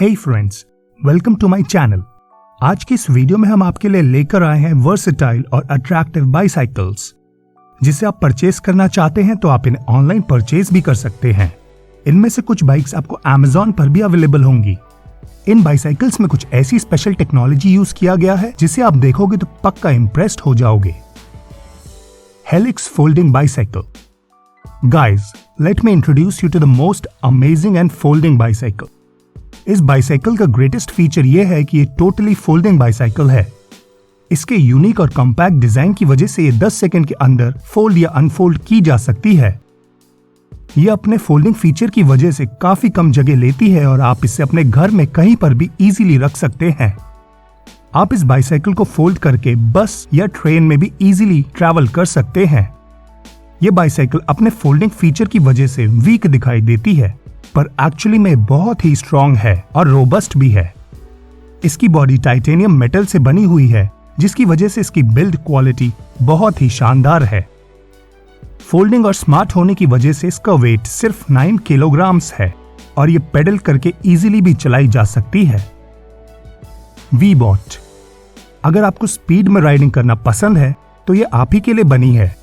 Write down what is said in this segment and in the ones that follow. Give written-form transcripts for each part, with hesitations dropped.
Hey friends, welcome to my channel. आज की इस वीडियो में हम आपके लिए लेकर आए हैं वर्सेटाइल और अट्रैक्टिव बाईसाइकिल्स। जिसे आप परचेज करना चाहते हैं तो आप इन्हें ऑनलाइन परचेज भी कर सकते हैं। इनमें से कुछ बाइक्स आपको Amazon पर भी अवेलेबल होंगी। इन बाईसाइकिल्स में कुछ ऐसी स्पेशल टेक्नोलॉजी यूज किया गया है जिसे आप देखोगे तो पक्का इम्प्रेस्ड हो जाओगे। Helix folding bicycle. Guys, let me introduce you to the most amazing and folding bicycle. इस बाईसाइकिल का ग्रेटेस्ट फीचर यह है कि ये टोटली फोल्डिंग बाईसाइकिल है। इसके यूनिक और कॉम्पैक्ट डिजाइन की वजह से ये 10 सेकंड के अंदर फोल्ड या अनफोल्ड की जा सकती है। ये अपने फोल्डिंग फीचर की वजह से काफी कम जगह लेती है और आप इसे अपने घर में कहीं पर भी इजीली रख सकते हैं। आप इस बाईसाइकिल को फोल्ड करके बस या ट्रेन में भी इजीली ट्रैवल कर सकते हैं। ये बाईसाइकिल अपने फोल्डिंग फीचर की वजह से वीक दिखाई देती है, पर एक्चुअली में बहुत ही स्ट्रॉन्ग है और रोबस्ट भी है। इसकी बॉडी टाइटेनियम मेटल से बनी हुई है, जिसकी वजह से इसकी बिल्ड क्वालिटी बहुत ही शानदार है। फोल्डिंग और स्मार्ट होने की वजह से इसका वेट सिर्फ 9 किलोग्राम्स है और ये पेडल करके इजीली भी चलाई जा सकती है। वी-बॉट। अगर आपको स्पीड में राइडिंग करना पसंद है तो ये आप ही के लिए बनी है।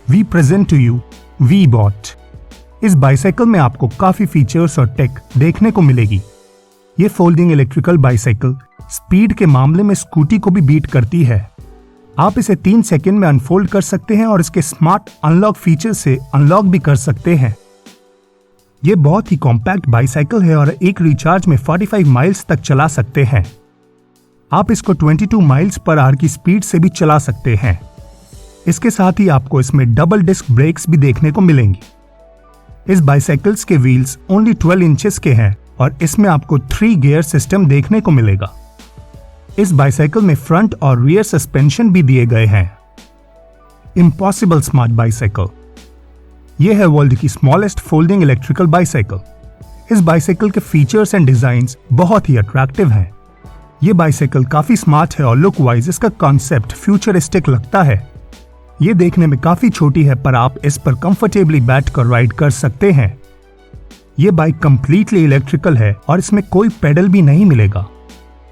We present to you V Bot. इस बाईसाइकिल में आपको काफी फीचर्स और टेक देखने को मिलेगी। ये फोल्डिंग इलेक्ट्रिकल बाईसाइकिल स्पीड के मामले में स्कूटी को भी बीट करती है। आप इसे 3 सेकंड में अनफोल्ड कर सकते हैं और इसके स्मार्ट अनलॉक फीचर से अनलॉक भी कर सकते हैं। ये बहुत ही कॉम्पैक्ट बाईसाइकिल है और एक रिचार्ज में 45 माइल्स तक चला सकते हैं। आप इसको 22 माइल्स पर आवर की स्पीड से भी चला सकते हैं। इसके साथ ही आपको इसमें डबल डिस्क ब्रेक्स भी देखने को मिलेंगी। इस बाईसाइकिल्स के व्हील्स ओनली 12 इंचेस के हैं और इसमें आपको 3 गियर सिस्टम देखने को मिलेगा। इस बाईसाइकिल में फ्रंट और रियर सस्पेंशन भी दिए गए हैं। Impossible smart bicycle. यह है वर्ल्ड की स्मॉलेस्ट फोल्डिंग इलेक्ट्रिकल बाईसाइकिल। इस बाईसाइकिल के फीचर्स एंड डिजाइन्स बहुत ही अट्रैक्टिव हैं। ये बाईसाइकिल काफी स्मार्ट है और लुक वाइज इसका कॉन्सेप्ट फ्यूचरिस्टिक लगता है। ये देखने में काफी छोटी है, पर आप इस पर कंफर्टेबली बैठकर राइड कर सकते हैं। ये बाइक कंप्लीटली इलेक्ट्रिकल है और इसमें कोई पेडल भी नहीं मिलेगा।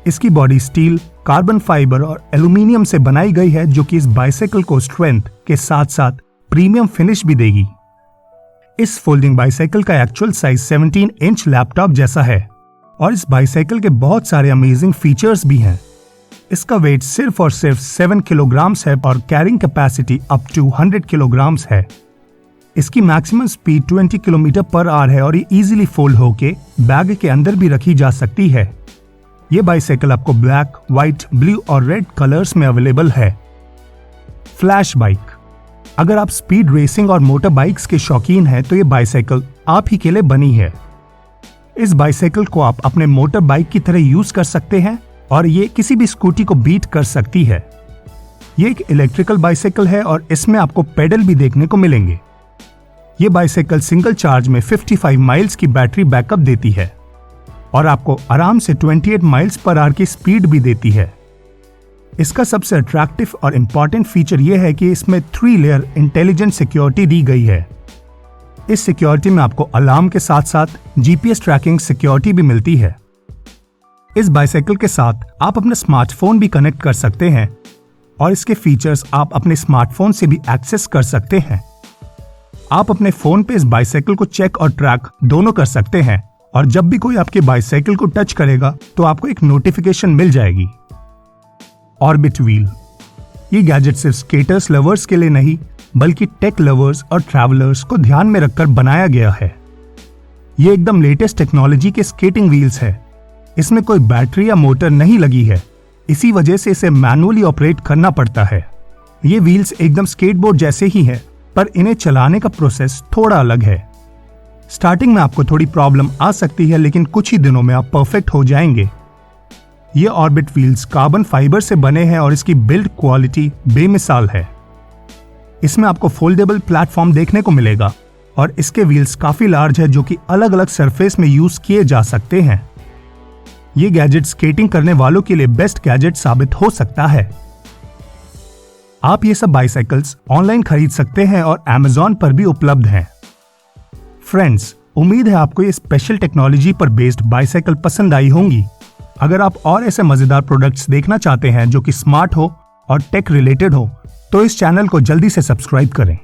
इसकी बॉडी स्टील, कार्बन फाइबर और एल्यूमिनियम से बनाई गई है, जो कि इस बाईसाइकिल को स्ट्रेंथ के साथ साथ प्रीमियम फिनिश भी देगी। इस फोल्डिंग बाईसाइकिल का एक्चुअल साइज 17 इंच लैपटॉप जैसा है और इस बाईसाइकिल के बहुत सारे अमेजिंग फीचर्स भी हैं। इसका वेट सिर्फ और सिर्फ 7 किलोग्राम्स है और carrying capacity up to 100 kilograms है। इसकी maximum speed 20 kilometre per hour है और ये इजीली फोल्ड होके बैग के अंदर भी रखी जा सकती है। ये बाईसाइकिल आपको ब्लैक, व्हाइट, ब्लू और रेड कलर्स में अवेलेबल है। Flash bike. अगर आप स्पीड रेसिंग और मोटर बाइक्स के शौकीन हैं तो ये बाईसाइकिल आप ही के लिए बनी है। इस बाईसाइकिल को आप अपने मोटर बाइक की तरह यूज कर सकते हैं और ये किसी भी स्कूटी को बीट कर सकती है। ये एक इलेक्ट्रिकल बाईसाइकिल है और इसमें आपको पेडल भी देखने को मिलेंगे। ये बाईसाइकिल सिंगल चार्ज में 55 माइल्स की बैटरी बैकअप देती है और आपको आराम से 28 माइल्स पर आवर की स्पीड भी देती है। इसका सबसे अट्रैक्टिव और इम्पॉर्टेंट फीचर यह है कि इसमें 3 लेयर इंटेलिजेंट सिक्योरिटी दी गई है। इस सिक्योरिटी में आपको अलार्म के साथ साथ जीपीएस ट्रैकिंग सिक्योरिटी भी मिलती है। इस बाईसाइकिल के साथ आप अपना स्मार्टफोन भी कनेक्ट कर सकते हैं और इसके फीचर्स आप अपने स्मार्टफोन से भी एक्सेस कर सकते हैं। आप अपने फोन पे इस बाईसाइकिल को चेक और ट्रैक दोनों कर सकते हैं और जब भी कोई आपके बाईसाइकिल को टच करेगा तो आपको एक नोटिफिकेशन मिल जाएगी। Orbit wheel. ये गैजेट सिर्फ स्केटर्स लवर्स के लिए नहीं बल्कि टेक लवर्स और ट्रैवलर्स को ध्यान में रखकर बनाया गया है। ये एकदम लेटेस्ट टेक्नोलॉजी के स्केटिंग व्हील्स है। इसमें कोई बैटरी या मोटर नहीं लगी है, इसी वजह से इसे मैनुअली ऑपरेट करना पड़ता है। ये व्हील्स एकदम स्केटबोर्ड जैसे ही हैं, पर इन्हें चलाने का प्रोसेस थोड़ा अलग है। स्टार्टिंग में आपको थोड़ी प्रॉब्लम आ सकती है, लेकिन कुछ ही दिनों में आप परफेक्ट हो जाएंगे। ये ऑर्बिट व्हील्स कार्बन फाइबर से बने हैं और इसकी बिल्ड क्वालिटी बेमिसाल है। इसमें आपको फोल्डेबल प्लेटफॉर्म देखने को मिलेगा और इसके व्हील्स काफी लार्ज है, जो कि अलग अलग सरफेस में यूज किए जा सकते हैं। ये गैजेट स्केटिंग करने वालों के लिए बेस्ट गैजेट साबित हो सकता है। आप ये सब बाईसाइकिल्स ऑनलाइन खरीद सकते हैं और Amazon पर भी उपलब्ध हैं। फ्रेंड्स, उम्मीद है आपको ये स्पेशल टेक्नोलॉजी पर बेस्ड बाइसाइकिल पसंद आई होंगी। अगर आप और ऐसे मजेदार प्रोडक्ट्स देखना चाहते हैं जो कि स्मार्ट हो और टेक रिलेटेड हो, तो इस चैनल को जल्दी से सब्सक्राइब करें।